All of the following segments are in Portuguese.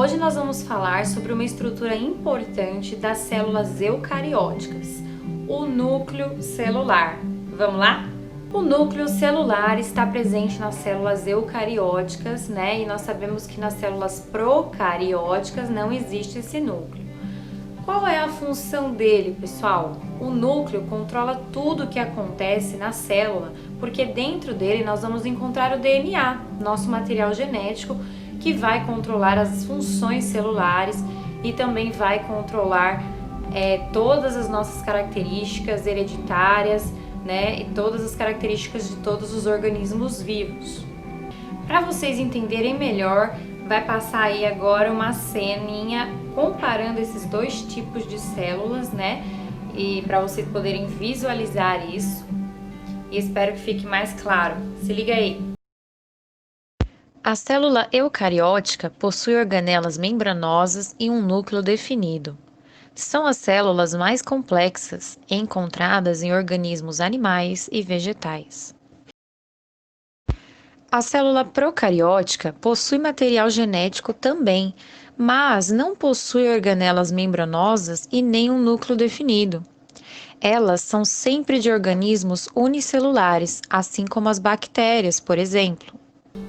Hoje nós vamos falar sobre uma estrutura importante das células eucarióticas, o núcleo celular. Vamos lá? O núcleo celular está presente nas células eucarióticas, né? E nós sabemos que nas células procarióticas não existe esse núcleo. Qual é a função dele, pessoal? O núcleo controla tudo o que acontece na célula, porque dentro dele nós vamos encontrar o DNA, nosso material genético, que vai controlar as funções celulares e também vai controlar todas as nossas características hereditárias, né, e todas as características de todos os organismos vivos. Para vocês entenderem melhor, vai passar aí agora uma ceninha comparando esses dois tipos de células, né, e para vocês poderem visualizar isso, e espero que fique mais claro. Se liga aí! A célula eucariótica possui organelas membranosas e um núcleo definido. São as células mais complexas encontradas em organismos animais e vegetais. A célula procariótica possui material genético também, mas não possui organelas membranosas e nem um núcleo definido. Elas são sempre de organismos unicelulares, assim como as bactérias, por exemplo.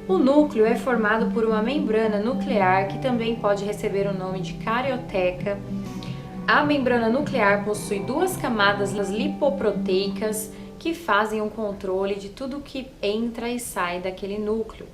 O núcleo é formado por uma membrana nuclear que também pode receber o nome de carioteca. A membrana nuclear possui duas camadas lipoproteicas que fazem o controle de tudo que entra e sai daquele núcleo.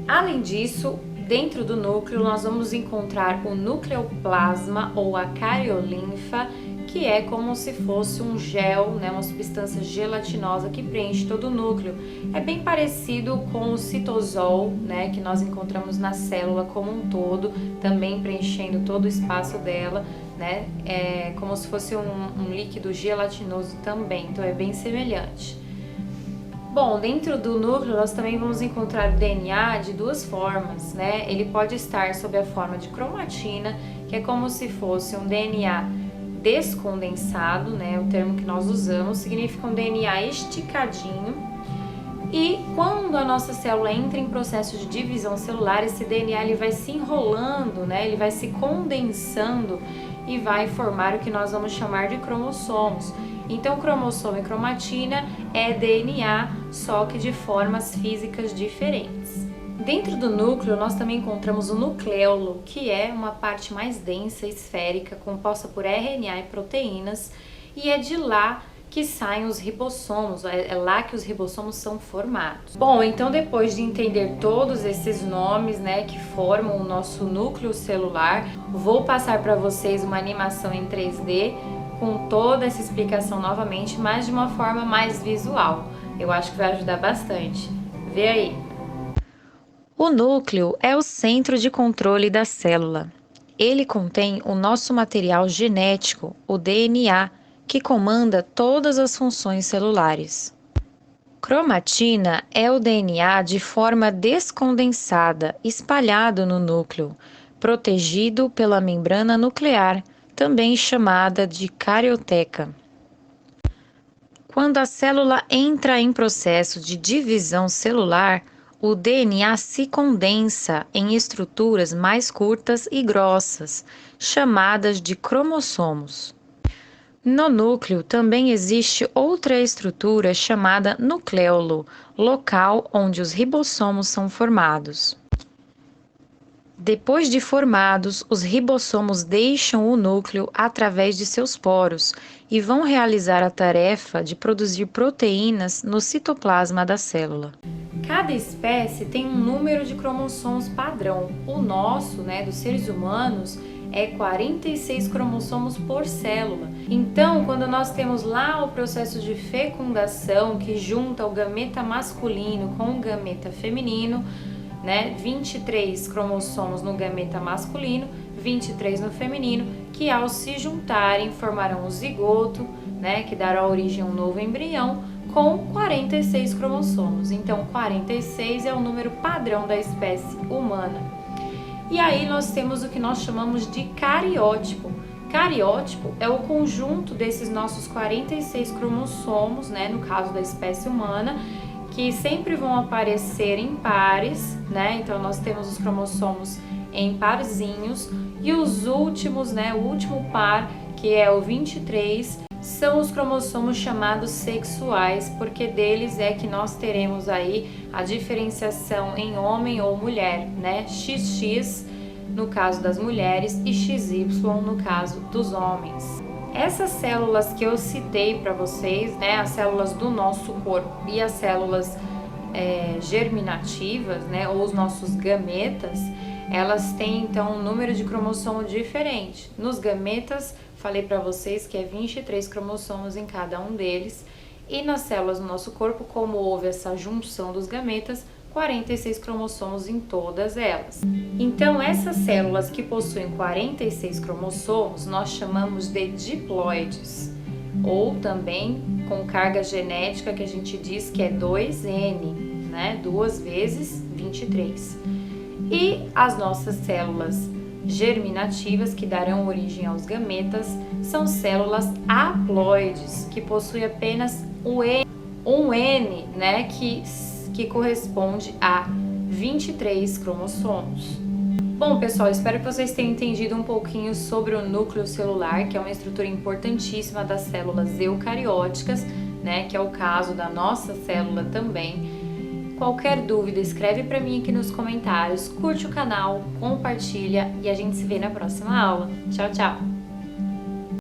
Além disso, dentro do núcleo nós vamos encontrar o nucleoplasma ou a cariolinfa, que é como se fosse um gel, né, uma substância gelatinosa que preenche todo o núcleo. É bem parecido com o citosol, né, que nós encontramos na célula como um todo, também preenchendo todo o espaço dela, né, é como se fosse um líquido gelatinoso também, então é bem semelhante. Bom, dentro do núcleo nós também vamos encontrar o DNA de duas formas, né? Ele pode estar sob a forma de cromatina, que é como se fosse um DNA descondensado, né? O termo que nós usamos significa um DNA esticadinho. E quando a nossa célula entra em processo de divisão celular, esse DNA ele vai se enrolando, né? Ele vai se condensando e vai formar o que nós vamos chamar de cromossomos. Então, cromossomo e cromatina é DNA, só que de formas físicas diferentes. Dentro do núcleo, nós também encontramos o nucleolo, que é uma parte mais densa, esférica, composta por RNA e proteínas, e é de lá que saem os ribossomos, é lá que os ribossomos são formados. Bom, então depois de entender todos esses nomes, né, que formam o nosso núcleo celular, vou passar para vocês uma animação em 3D com toda essa explicação novamente, mas de uma forma mais visual. Eu acho que vai ajudar bastante. Vê aí! O núcleo é o centro de controle da célula. Ele contém o nosso material genético, o DNA, que comanda todas as funções celulares. Cromatina é o DNA de forma descondensada, espalhado no núcleo, protegido pela membrana nuclear, também chamada de carioteca. Quando a célula entra em processo de divisão celular, o DNA se condensa em estruturas mais curtas e grossas, chamadas de cromossomos. No núcleo também existe outra estrutura chamada nucleolo, local onde os ribossomos são formados. Depois de formados, os ribossomos deixam o núcleo através de seus poros e vão realizar a tarefa de produzir proteínas no citoplasma da célula. Cada espécie tem um número de cromossomos padrão. O nosso, né, dos seres humanos, é 46 cromossomos por célula. Então, quando nós temos lá o processo de fecundação, que junta o gameta masculino com o gameta feminino, né, 23 cromossomos no gameta masculino, 23 no feminino, que ao se juntarem formarão o zigoto, né, que dará origem a um novo embrião, com 46 cromossomos. Então, 46 é o número padrão da espécie humana. E aí nós temos o que nós chamamos de cariótipo. Cariótipo é o conjunto desses nossos 46 cromossomos, né, no caso da espécie humana, que sempre vão aparecer em pares, né? Então nós temos os cromossomos em parzinhos, e os últimos, né, o último par, que é o 23, são os cromossomos chamados sexuais, porque deles é que nós teremos aí a diferenciação em homem ou mulher, né? XX no caso das mulheres e XY no caso dos homens. Essas células que eu citei para vocês, né, as células do nosso corpo e as células germinativas, né, ou os nossos gametas, elas têm então um número de cromossomo diferente. Nos gametas, falei para vocês que é 23 cromossomos em cada um deles, e nas células do nosso corpo, como houve essa junção dos gametas, 46 cromossomos em todas elas. Então, essas células que possuem 46 cromossomos, nós chamamos de diploides, ou também com carga genética que a gente diz que é 2N, né? 2 vezes 23. E as nossas células germinativas, que darão origem aos gametas, são células haploides, que possuem apenas um N, né? Que corresponde a 23 cromossomos. Bom, pessoal, espero que vocês tenham entendido um pouquinho sobre o núcleo celular, que é uma estrutura importantíssima das células eucarióticas, né, que é o caso da nossa célula também. Qualquer dúvida, escreve para mim aqui nos comentários, curte o canal, compartilha e a gente se vê na próxima aula. Tchau, tchau!